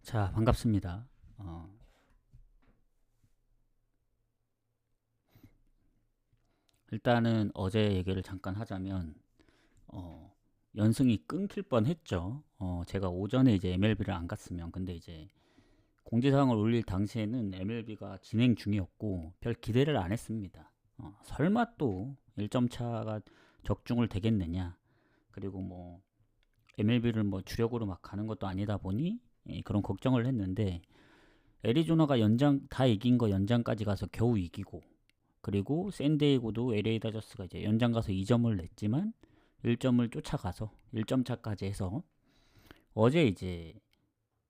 자, 반갑습니다. 일단은 어제 얘기를 잠깐 하자면, 어, 연승이 끊길 뻔 했죠. 제가 오전에 이제 MLB를 안 갔으면, 근데 이제 공지사항을 올릴 당시에는 MLB가 진행 중이었고, 별 기대를 안 했습니다. 설마 또 1점 차가 적중을 되겠느냐. 그리고 뭐, MLB를 뭐 주력으로 막 가는 것도 아니다 보니, 그런 걱정을 했는데, 애리조나가 연장, 다 이긴 거 연장까지 가서 겨우 이기고, 그리고 샌디에이고도 LA 다저스가 이제 연장 가서 2점을 냈지만 1점을 쫓아가서 1점 차까지 해서 어제 이제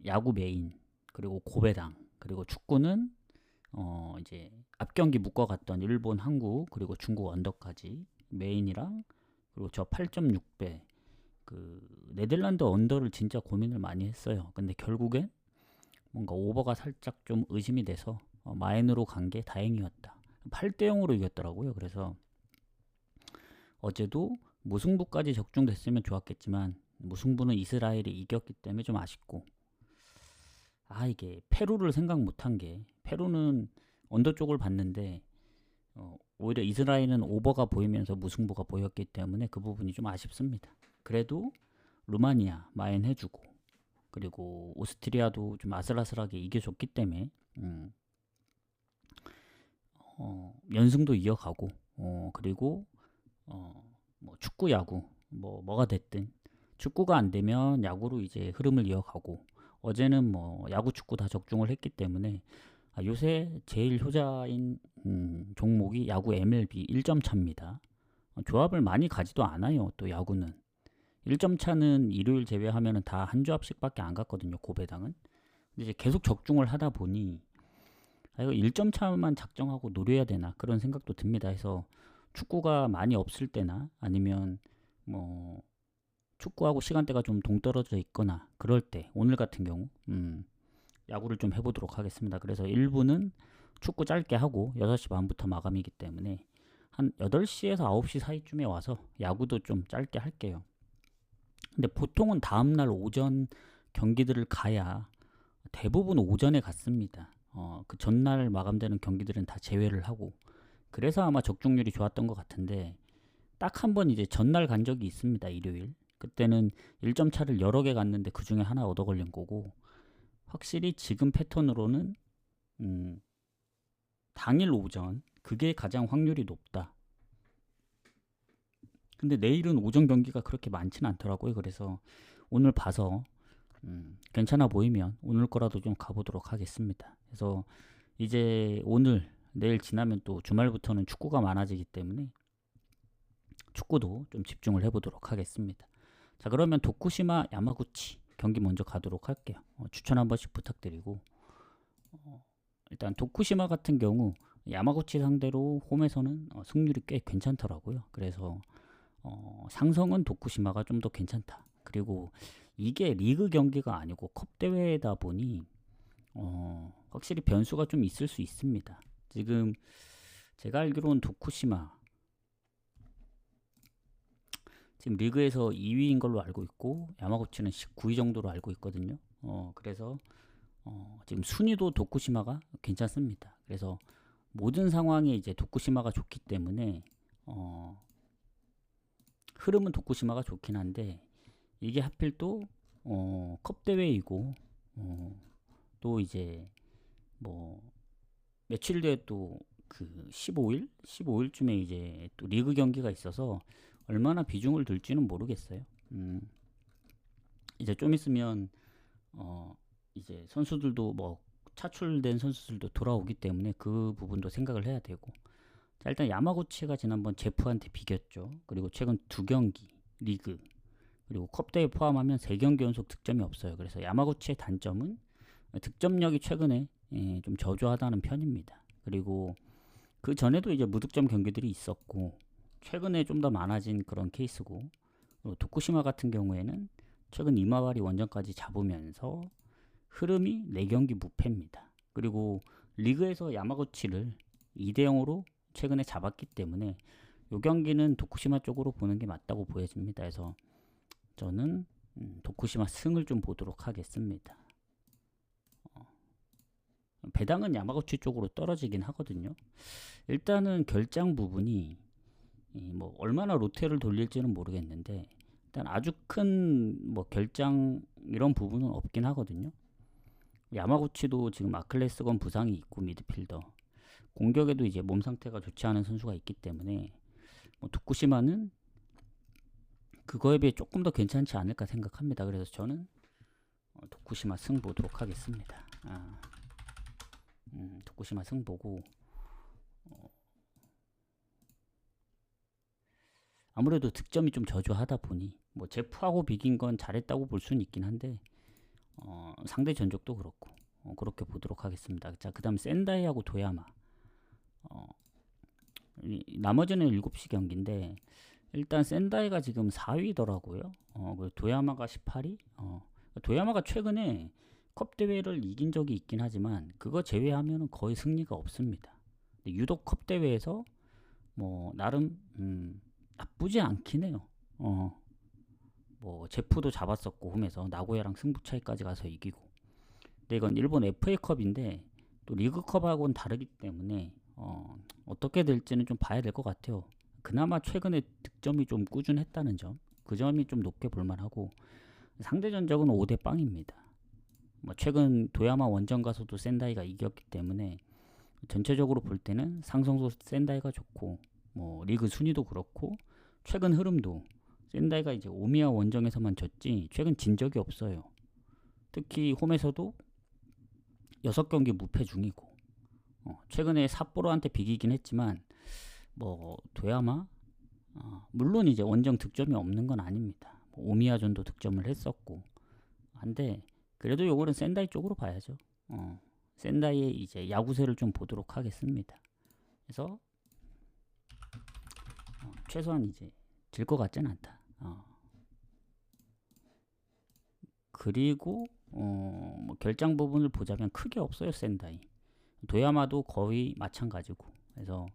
야구 메인 그리고 고배당 그리고 축구는 이제 앞 경기 묶어갔던 일본, 한국 그리고 중국 언더까지 메인이랑 그리고 저 8.6배 그 네덜란드 언더를 진짜 고민을 많이 했어요. 근데 결국엔 뭔가 오버가 살짝 좀 의심이 돼서 마인으로 간 게 다행이었다. 8대 0으로 이겼더라고요. 그래서 어제도 무승부까지 적중됐으면 좋았겠지만 무승부는 이스라엘이 이겼기 때문에 좀 아쉽고, 이게 페루를 생각 못한 게, 페루는 언더 쪽을 봤는데 오히려 이스라엘은 오버가 보이면서 무승부가 보였기 때문에 그 부분이 좀 아쉽습니다. 그래도 루마니아 마인 해주고, 그리고 오스트리아도 좀 아슬아슬하게 이겨줬기 때문에 연승도 이어가고, 그리고 뭐 축구, 야구 뭐가 됐든 축구가 안 되면 야구로 이제 흐름을 이어가고, 어제는 뭐 야구, 축구 다 적중을 했기 때문에 요새 제일 효자인 종목이 야구 MLB 1점 차입니다. 조합을 많이 가지도 않아요. 또 야구는 1점 차는 일요일 제외하면은 다 한 조합씩밖에 안 갔거든요. 고배당은. 근데 이제 계속 적중을 하다 보니 이거 1점 차만 작정하고 노려야 되나 그런 생각도 듭니다. 해서 축구가 많이 없을 때나 아니면 뭐 축구하고 시간대가 좀 동떨어져 있거나 그럴 때, 오늘 같은 경우 야구를 좀 해보도록 하겠습니다. 그래서 1부는 축구 짧게 하고 6시 반부터 마감이기 때문에 한 8시에서 9시 사이쯤에 와서 야구도 좀 짧게 할게요. 근데 보통은 다음날 오전 경기들을 가야, 대부분 오전에 갔습니다. 그 전날 마감되는 경기들은 다 제외를 하고, 그래서 아마 적중률이 좋았던 것 같은데, 딱 한 번 이제 전날 간 적이 있습니다. 일요일. 그때는 1점 차를 여러 개 갔는데 그 중에 하나 얻어 걸린 거고, 확실히 지금 패턴으로는 당일 오전 그게 가장 확률이 높다. 근데 내일은 오전 경기가 그렇게 많지는 않더라고요. 그래서 오늘 봐서 괜찮아 보이면 오늘 거라도 좀 가보도록 하겠습니다. 그래서 이제 오늘 내일 지나면 또 주말부터는 축구가 많아지기 때문에 축구도 좀 집중을 해보도록 하겠습니다. 자, 그러면 도쿠시마 야마구치 경기 먼저 가도록 할게요. 추천 한 번씩 부탁드리고, 일단 도쿠시마 같은 경우 야마구치 상대로 홈에서는 승률이 꽤 괜찮더라고요. 그래서 상성은 도쿠시마가 좀 더 괜찮다. 그리고 이게 리그 경기가 아니고 컵 대회다 보니 확실히 변수가 좀 있을 수 있습니다. 지금 제가 알기로는 도쿠시마 지금 리그에서 2위인 걸로 알고 있고 야마구치는 19위 정도로 알고 있거든요. 그래서 지금 순위도 도쿠시마가 괜찮습니다. 그래서 모든 상황에 이제 도쿠시마가 좋기 때문에 흐름은 도쿠시마가 좋긴 한데, 이게 하필 또 컵 대회이고 또 이제 뭐 며칠 뒤에 또 그 15일쯤에 이제 또 리그 경기가 있어서 얼마나 비중을 둘지는 모르겠어요. 이제 좀 있으면 이제 선수들도 뭐 차출된 선수들도 돌아오기 때문에 그 부분도 생각을 해야 되고. 자, 일단 야마구치가 지난번 제프한테 비겼죠. 그리고 최근 2경기 리그 그리고 컵대회 포함하면 3경기 연속 득점이 없어요. 그래서 야마구치의 단점은 득점력이 최근에 좀 저조하다는 편입니다. 그리고 그 전에도 이제 무득점 경기들이 있었고 최근에 좀 더 많아진 그런 케이스고, 도쿠시마 같은 경우에는 최근 이마와리 원정까지 잡으면서 흐름이 4경기 무패입니다. 그리고 리그에서 야마구치를 2대 0으로 최근에 잡았기 때문에 이 경기는 도쿠시마 쪽으로 보는 게 맞다고 보여집니다. 그래서 저는 도쿠시마 승을 좀 보도록 하겠습니다. 배당은 야마구치 쪽으로 떨어지긴 하거든요. 일단은 결장 부분이 뭐 얼마나 롯데를 돌릴지는 모르겠는데 일단 아주 큰 뭐 결장 이런 부분은 없긴 하거든요. 야마구치도 지금 아클레스건 부상이 있고 미드필더 공격에도 이제 몸 상태가 좋지 않은 선수가 있기 때문에 뭐 도쿠시마는 그거에 비해 조금 더 괜찮지 않을까 생각합니다. 그래서 저는 도쿠시마 승 보도록 하겠습니다. 도쿠시마 승 보고 아무래도 득점이 좀 저조하다 보니 뭐 제프하고 비긴 건 잘했다고 볼 수는 있긴 한데 상대 전적도 그렇고 그렇게 보도록 하겠습니다. 자, 그다음 센다이하고 도야마. 나머지는 7시 경기인데 일단 센다이가 지금 4위더라고요. 그리고 도야마가 18위. 도야마가 최근에 컵 대회를 이긴 적이 있긴 하지만 그거 제외하면은 거의 승리가 없습니다. 유독 컵 대회에서 뭐 나름 나쁘지 않긴 해요. 뭐 제프도 잡았었고 홈에서 나고야랑 승부 차이까지 가서 이기고. 근데 이건 일본 FA컵인데 또 리그컵하고는 다르기 때문에 어떻게 될지는 좀 봐야 될 것 같아요. 그나마 최근에 득점이 좀 꾸준했다는 점, 그 점이 좀 높게 볼만하고 상대 전적은 5대 빵입니다. 뭐 최근 도야마 원정 가서도 센다이가 이겼기 때문에 전체적으로 볼 때는 상성도 센다이가 좋고 뭐 리그 순위도 그렇고 최근 흐름도 센다이가 이제 오미야 원정에서만 졌지 최근 진 적이 없어요. 특히 홈에서도 6경기 무패 중이고 최근에 삿포로한테 비기긴 했지만 뭐 도야마 물론 이제 원정 득점이 없는 건 아닙니다. 뭐 오미야전도 득점을 했었고 한데 그래도 요거는 센다이 쪽으로 봐야죠. 센다이의 이제 야구세를 좀 보도록 하겠습니다. 그래서 최소한 이제 질 것 같지는 않다. 그리고 뭐 결장 부분을 보자면 크게 없어요. 센다이 도야마도 거의 마찬가지고 그래서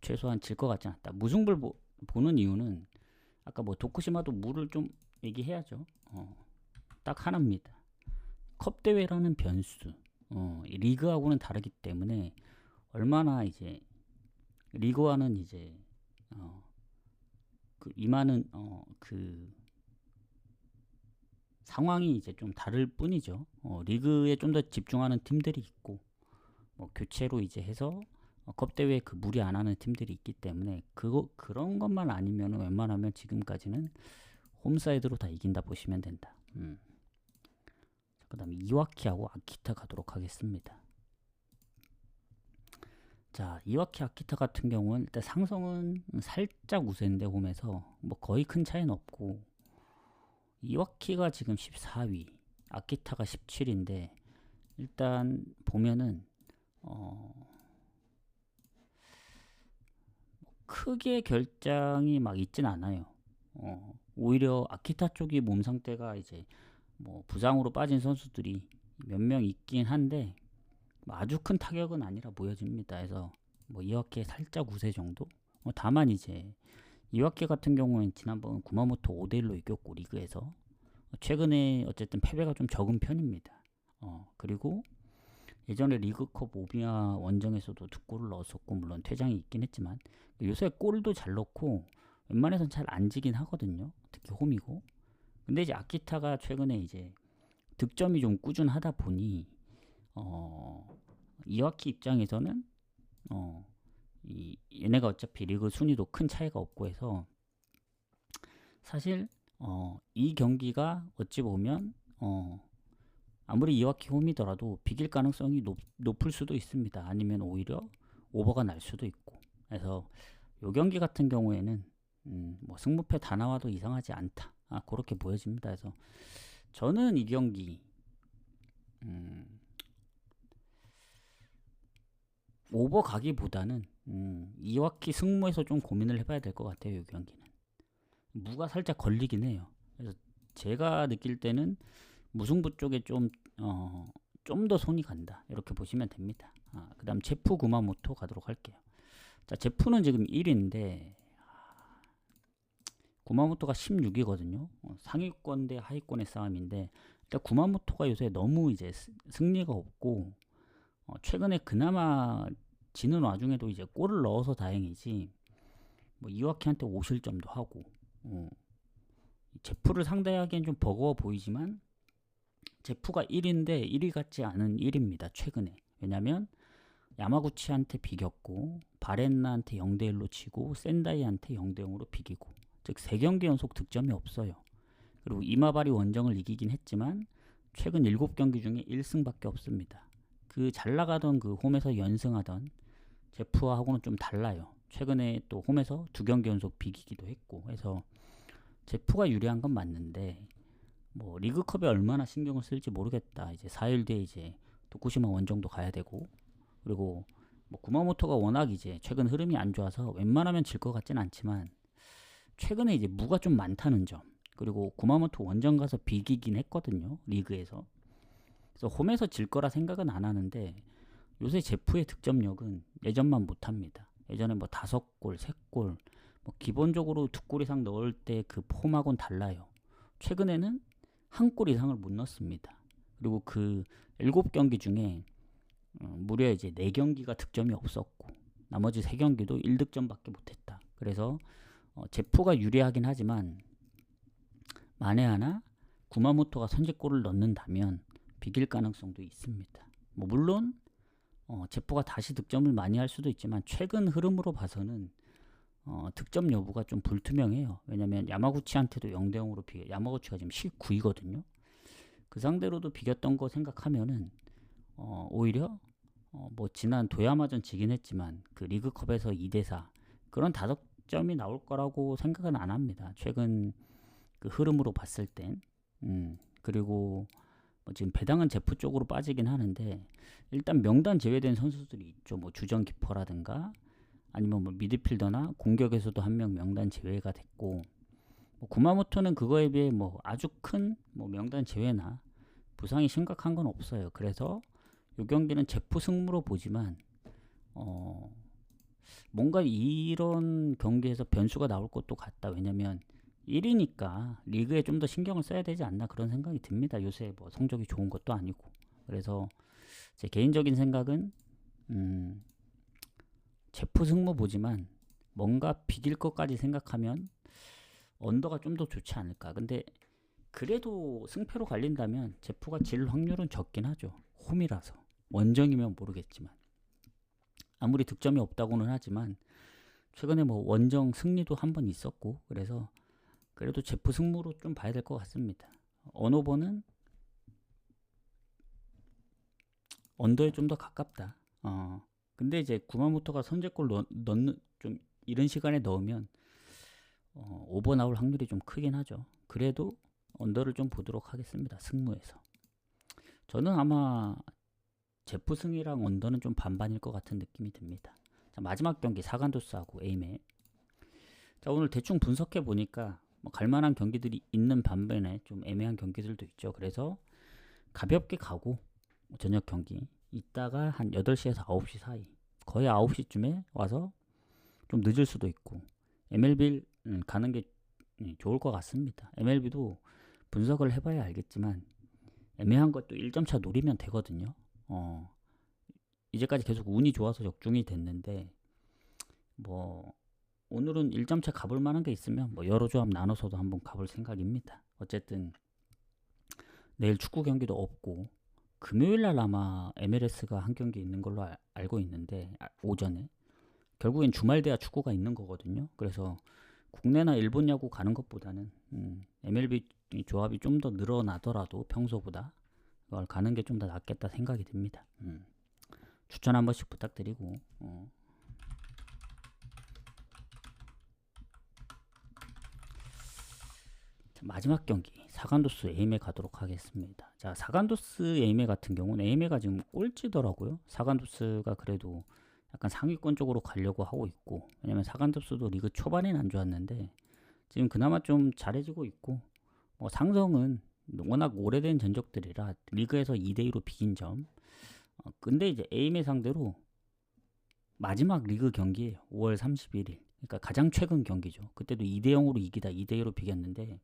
최소한 질 것 같지 않다. 무승부를 보는 이유는 아까 뭐 도쿠시마도 물을 좀 얘기해야죠. 딱 하나입니다. 컵 대회라는 변수. 리그하고는 다르기 때문에 얼마나 이제 리그와는 이제 그 임하는 그 상황이 이제 좀 다를 뿐이죠. 리그에 좀 더 집중하는 팀들이 있고 뭐 교체로 이제 해서 컵 대회에 그 무리 안 하는 팀들이 있기 때문에 그런 것만 아니면 웬만하면 지금까지는 홈사이드로 다 이긴다 보시면 된다. 그 다음에 이와키하고 아키타 가도록 하겠습니다. 자, 이와키 아키타 같은 경우는 일단 상성은 살짝 우세인데 홈에서 뭐 거의 큰 차이는 없고 이와키가 지금 14위 아키타가 17인데 일단 보면은 크게 결장이 막 있진 않아요. 오히려 아키타 쪽이 몸 상태가 이제 뭐 부상으로 빠진 선수들이 몇 명 있긴 한데 뭐 아주 큰 타격은 아니라 보여집니다. 그래서 뭐 이와키의 살짝 우세 정도. 다만 이제 이와키 같은 경우는 지난번 구마모토 5대1로 이겼고 리그에서 최근에 어쨌든 패배가 좀 적은 편입니다. 그리고 예전에 리그컵 오미야 원정에서도 2골을 넣었었고 물론 퇴장이 있긴 했지만 요새 골도 잘 넣고 웬만해선 잘 안 지긴 하거든요. 특히 홈이고. 근데 이제 아키타가 최근에 이제 득점이 좀 꾸준하다 보니 이와키 입장에서는 얘네가 어차피 리그 순위도 큰 차이가 없고 해서 사실 이 경기가 어찌 보면 아무리 이와키 홈이더라도 비길 가능성이 높을 수도 있습니다. 아니면 오히려 오버가 날 수도 있고. 그래서 이 경기 같은 경우에는 뭐 승무패 다 나와도 이상하지 않다. 그렇게 보여집니다. 그래서 저는 이 경기 오버 가기보다는 이와키 승무에서 좀 고민을 해봐야 될 것 같아요. 이 경기는 무가 살짝 걸리긴 해요. 그래서 제가 느낄 때는 무승부 쪽에 좀 더 손이 간다 이렇게 보시면 됩니다. 그 다음 제프 구마모토 가도록 할게요. 자, 제프는 지금 1위인데 구마모토가 16위거든요. 상위권 대 하위권의 싸움인데 일단 구마모토가 요새 너무 이제 승리가 없고 최근에 그나마 지는 와중에도 이제 골을 넣어서 다행이지 뭐 이와키한테 5실점도 하고 제프를 상대하기엔 좀 버거워 보이지만 제프가 1위인데 1위 같지 않은 1위입니다. 최근에. 왜냐면 야마구치한테 비겼고 바렌나한테 0대1로 치고 센다이한테 0대0으로 비기고 즉 3경기 연속 득점이 없어요. 그리고 이마바리 원정을 이기긴 했지만 최근 7경기 중에 1승밖에 없습니다. 그 잘나가던 그 홈에서 연승하던 제프하고는 좀 달라요. 최근에 또 홈에서 2경기 연속 비기기도 했고 해서 제프가 유리한 건 맞는데 뭐 리그컵에 얼마나 신경을 쓸지 모르겠다. 이제 4일 뒤에 이제 도쿠시마 원정도 가야 되고 그리고 뭐 구마모토가 워낙 이제 최근 흐름이 안 좋아서 웬만하면 질 것 같진 않지만 최근에 이제 무가 좀 많다는 점 그리고 구마모토 원정 가서 비기긴 했거든요. 리그에서. 그래서 홈에서 질 거라 생각은 안 하는데 요새 제프의 득점력은 예전만 못합니다. 예전에 뭐 5골, 3골 뭐 기본적으로 2골 이상 넣을 때 그 폼하고는 달라요. 최근에는 1골 이상을 못 넣습니다. 그리고 그 7경기 중에 무려 이제 4경기가 득점이 없었고 나머지 3경기도 1득점밖에 못했다. 그래서 제프가 유리하긴 하지만 만에 하나 구마모토가 선제골을 넣는다면 비길 가능성도 있습니다. 뭐 물론 제프가 다시 득점을 많이 할 수도 있지만 최근 흐름으로 봐서는 득점 여부가 좀 불투명해요. 왜냐면 야마구치한테도 0대0으로 비겨 야마구치가 지금 19위거든요. 그 상대로도 비겼던 거 생각하면은 오히려 뭐 지난 도야마전 지긴 했지만 그 리그컵에서 2대4 그런 다득점이 나올 거라고 생각은 안 합니다. 최근 그 흐름으로 봤을 땐 그리고 뭐 지금 배당은 제프 쪽으로 빠지긴 하는데 일단 명단 제외된 선수들이 있죠. 뭐 주전 키퍼라든가 아니면 뭐 미드필더나 공격에서도 한 명 명단 제외가 됐고 뭐 구마모토는 그거에 비해 뭐 아주 큰 뭐 명단 제외나 부상이 심각한 건 없어요. 그래서 이 경기는 제프 승무로 보지만 뭔가 이런 경기에서 변수가 나올 것도 같다. 왜냐면 1위니까 리그에 좀 더 신경을 써야 되지 않나 그런 생각이 듭니다. 요새 뭐 성적이 좋은 것도 아니고. 그래서 제 개인적인 생각은 제프 승무 보지만 뭔가 비길 것까지 생각하면 언더가 좀 더 좋지 않을까. 근데 그래도 승패로 갈린다면 제프가 질 확률은 적긴 하죠. 홈이라서. 원정이면 모르겠지만. 아무리 득점이 없다고는 하지만 최근에 뭐 원정 승리도 한 번 있었고 그래서 그래도 제프 승무로 좀 봐야 될 것 같습니다. 언오버는 언더에 좀 더 가깝다. 근데 이제 구마모토가 선제골 넣는 좀 이런 시간에 넣으면 오버 나올 확률이 좀 크긴 하죠. 그래도 언더를 좀 보도록 하겠습니다. 승무에서. 저는 아마 제프 승이랑 언더는 좀 반반일 것 같은 느낌이 듭니다. 자, 마지막 경기 사간도스하고 에이메. 자, 오늘 대충 분석해 보니까 뭐 갈만한 경기들이 있는 반면에 좀 애매한 경기들도 있죠. 그래서 가볍게 가고 저녁 경기 이따가 한 8시에서 9시 사이 거의 9시쯤에 와서 좀 늦을 수도 있고 MLB 가는 게 좋을 것 같습니다. MLB도 분석을 해봐야 알겠지만 애매한 것도 1점 차 노리면 되거든요. 이제까지 계속 운이 좋아서 적중이 됐는데 뭐 오늘은 1점 차 가볼 만한 게 있으면 뭐 여러 조합 나눠서도 한번 가볼 생각입니다. 어쨌든 내일 축구 경기도 없고 금요일날 아마 MLS가 한 경기 있는 걸로 알고 있는데 오전에 결국엔 주말 돼야 축구가 있는 거거든요. 그래서 국내나 일본 야구 가는 것보다는 MLB 조합이 좀 더 늘어나더라도 평소보다 그걸 가는 게 좀 더 낫겠다 생각이 듭니다. 추천 한 번씩 부탁드리고 마지막 경기 사간도스 에이메 가도록 하겠습니다. 자, 사간도스 에이메 같은 경우는 에이메가 지금 꼴찌더라고요. 사간도스가 그래도 약간 상위권 쪽으로 가려고 하고 있고 왜냐면 사간도스도 리그 초반엔 안 좋았는데 지금 그나마 좀 잘해지고 있고 뭐 상성은 워낙 오래된 전적들이라 리그에서 2대2로 비긴 점 근데 이제 에이메 상대로 마지막 리그 경기예요. 5월 31일 그러니까 가장 최근 경기죠. 그때도 2대0으로 이기다 2대2로 비겼는데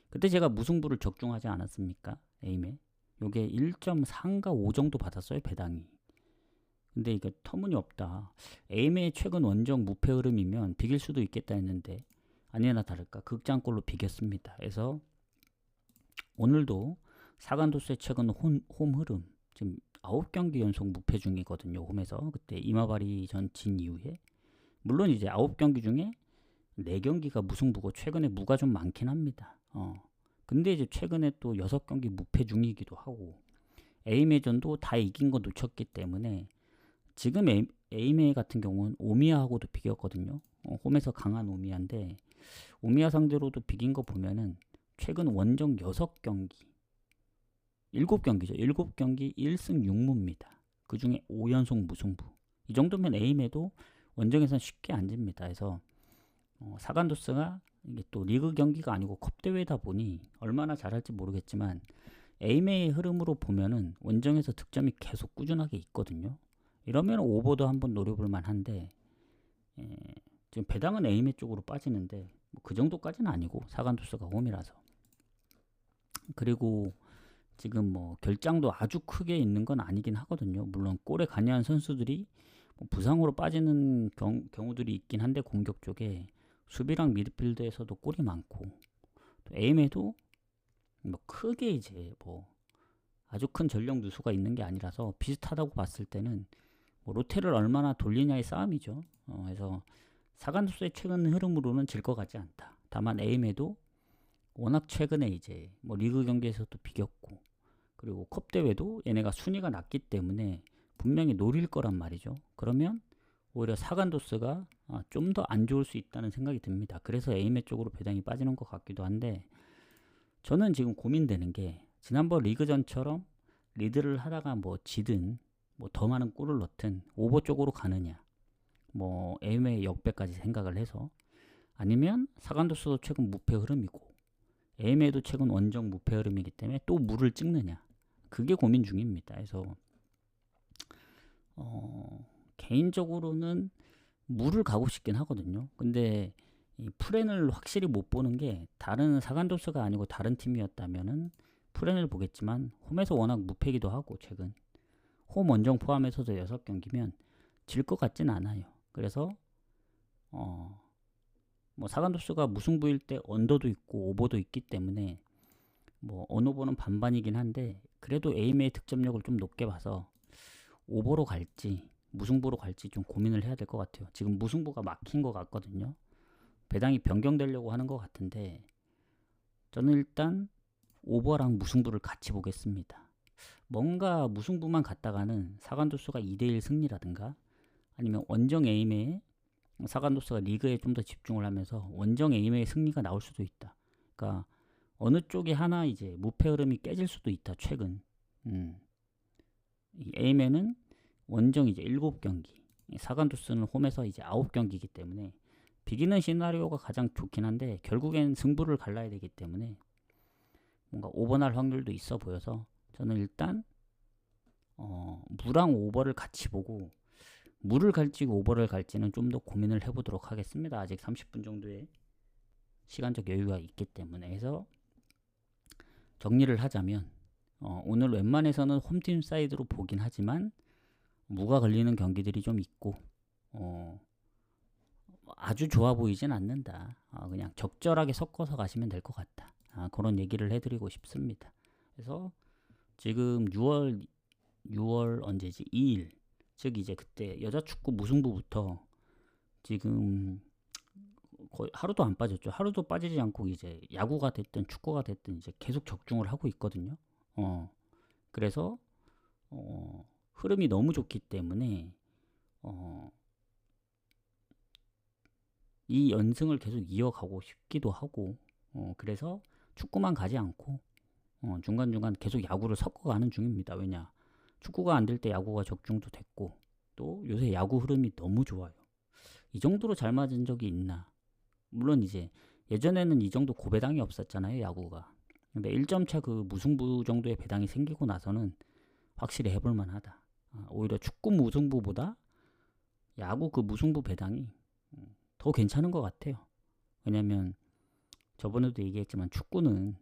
그때 제가 무승부를 적중하지 않았습니까? 에임에 요게 1.3가 5 정도 받았어요. 배당이. 근데 이게 터무니없다. 에임의 최근 원정 무패 흐름이면 비길 수도 있겠다 했는데 아니나 다를까 극장골로 비겼습니다. 그래서 오늘도 사간도스의 최근 홈 흐름 지금 9경기 연속 무패 중이거든요. 홈에서 그때 이마바리 전 진 이후에 물론 이제 9경기 중에 4경기가 무승부고 최근에 무가 좀 많긴 합니다. 근데 이제 최근에 또 6경기 무패 중이기도 하고 에이메전도 다 이긴 거 놓쳤기 때문에 지금 에이메 같은 경우는 오미야하고도 비겼거든요. 홈에서 강한 오미야인데 오미야 상대로도 비긴 거 보면은 최근 원정 6경기 7경기죠. 7경기 1승 6무입니다. 그 중에 5연속 무승부. 이 정도면 에이메도 원정에서는 쉽게 안 집니다. 그래서 사간도스가 이게 또 리그 경기가 아니고 컵 대회다 보니 얼마나 잘할지 모르겠지만 에이메의 흐름으로 보면은 원정에서 득점이 계속 꾸준하게 있거든요. 이러면 오버도 한번 노려볼 만한데 지금 배당은 에이메 쪽으로 빠지는데 뭐그 정도까지는 아니고 사간도스가 홈이라서 그리고 지금 뭐 결장도 아주 크게 있는 건 아니긴 하거든요. 물론 골에 관여한 선수들이 뭐 부상으로 빠지는 경우들이 있긴 한데 공격 쪽에 수비랑 미드필드에서도 골이 많고 또 에임에도 뭐 크게 이제 뭐 아주 큰 전력 누수가 있는 게 아니라서 비슷하다고 봤을 때는 뭐 로테를 얼마나 돌리냐의 싸움이죠. 그래서 사간도스의 최근 흐름으로는 질 것 같지 않다. 다만 에임에도 워낙 최근에 이제 뭐 리그 경기에서도 비겼고 그리고 컵 대회도 얘네가 순위가 낮기 때문에 분명히 노릴 거란 말이죠. 그러면 오히려 사간도스가 좀 더 안 좋을 수 있다는 생각이 듭니다. 그래서 에이메 쪽으로 배당이 빠지는 것 같기도 한데 저는 지금 고민되는 게 지난번 리그전처럼 리드를 하다가 뭐 지든 뭐 더 많은 골을 넣든 오버 쪽으로 가느냐 뭐 에이메 역배까지 생각을 해서 아니면 사간도스도 최근 무패 흐름이고 에이메도 최근 원정 무패 흐름이기 때문에 또 물을 찍느냐 그게 고민 중입니다. 그래서 개인적으로는 물을 가고 싶긴 하거든요. 근데 이 프렌을 확실히 못 보는 게 다른 사간도스가 아니고 다른 팀이었다면은 프렌을 보겠지만 홈에서 워낙 무패기도 하고 최근 홈 원정 포함해서도 6경기면 질 것 같진 않아요. 그래서 뭐 사간도스가 무승부일 때 언더도 있고 오버도 있기 때문에 뭐 언오버는 반반이긴 한데 그래도 에임의 득점력을 좀 높게 봐서 오버로 갈지 무승부로 갈지 좀 고민을 해야 될 것 같아요. 지금 무승부가 막힌 것 같거든요. 배당이 변경되려고 하는 것 같은데 저는 일단 오버랑 무승부를 같이 보겠습니다. 뭔가 무승부만 갔다가는 사간도스가 2대1 승리라든가 아니면 원정 에임에 사간도스가 리그에 좀 더 집중을 하면서 원정 에임의 승리가 나올 수도 있다. 그러니까 어느 쪽이 하나 이제 무패 흐름이 깨질 수도 있다. 최근 이 에임에는 원정 이제 7경기 사간도스는 홈에서 이제 9경기이기 때문에 비기는 시나리오가 가장 좋긴 한데 결국엔 승부를 갈라야 되기 때문에 뭔가 오버날 확률도 있어 보여서 저는 일단 무랑 오버를 같이 보고 무를 갈지 오버를 갈지는 좀 더 고민을 해보도록 하겠습니다. 아직 30분 정도의 시간적 여유가 있기 때문에 해서 정리를 하자면 오늘 웬만해서는 홈팀 사이드로 보긴 하지만 무가 걸리는 경기들이 좀 있고 아주 좋아 보이진 않는다. 그냥 적절하게 섞어서 가시면 될 것 같다. 그런 얘기를 해드리고 싶습니다. 그래서 지금 6월 언제지? 2일 즉 이제 그때 여자축구 무승부부터 지금 거의 하루도 안 빠졌죠. 하루도 빠지지 않고 이제 야구가 됐든 축구가 됐든 이제 계속 적중을 하고 있거든요. 그래서 흐름이 너무 좋기 때문에 이 연승을 계속 이어가고 싶기도 하고 그래서 축구만 가지 않고 중간중간 계속 야구를 섞어가는 중입니다. 왜냐 축구가 안 될 때 야구가 적중도 됐고 또 요새 야구 흐름이 너무 좋아요. 이 정도로 잘 맞은 적이 있나. 물론 이제 예전에는 이 정도 고배당이 없었잖아요. 야구가. 근데 1점차 그 무승부 정도의 배당이 생기고 나서는 확실히 해볼만 하다. 오히려 축구 무승부보다 야구 그 무승부 배당이 더 괜찮은 것 같아요. 왜냐면 저번에도 얘기했지만 축구는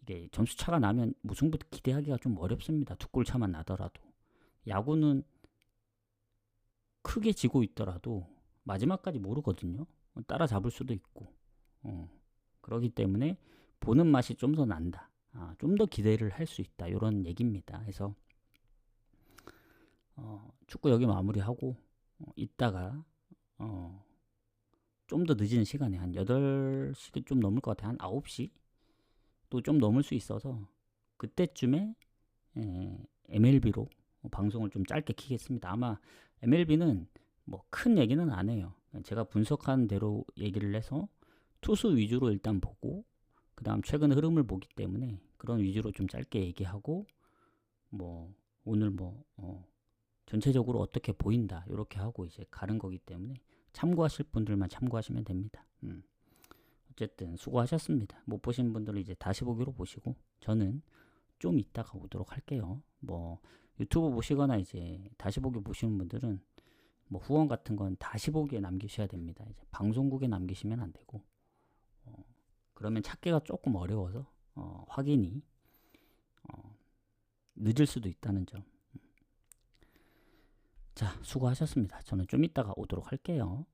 이게 점수 차가 나면 무승부 기대하기가 좀 어렵습니다. 두 골 차만 나더라도. 야구는 크게 지고 있더라도 마지막까지 모르거든요. 따라잡을 수도 있고. 그렇기 때문에 보는 맛이 좀 더 난다. 좀 더 기대를 할 수 있다. 이런 얘기입니다. 그래서 축구 여기 마무리하고 이따가 좀 더 늦은 시간에 한 8시 좀 넘을 것 같아요. 한 9시 또 좀 넘을 수 있어서 그때쯤에 MLB로 방송을 좀 짧게 키겠습니다. 아마 MLB는 뭐 큰 얘기는 안 해요. 제가 분석한 대로 얘기를 해서 투수 위주로 일단 보고 그 다음 최근 흐름을 보기 때문에 그런 위주로 좀 짧게 얘기하고 뭐 오늘 뭐 전체적으로 어떻게 보인다 이렇게 하고 이제 가는 거기 때문에 참고하실 분들만 참고하시면 됩니다. 어쨌든 수고하셨습니다. 못 보신 분들은 이제 다시 보기로 보시고 저는 좀 이따가 오도록 할게요. 뭐 유튜브 보시거나 이제 다시 보기 보시는 분들은 뭐 후원 같은 건 다시 보기에 남기셔야 됩니다. 이제 방송국에 남기시면 안 되고 그러면 찾기가 조금 어려워서 확인이 늦을 수도 있다는 점. 자, 수고하셨습니다. 저는 좀 이따가 오도록 할게요.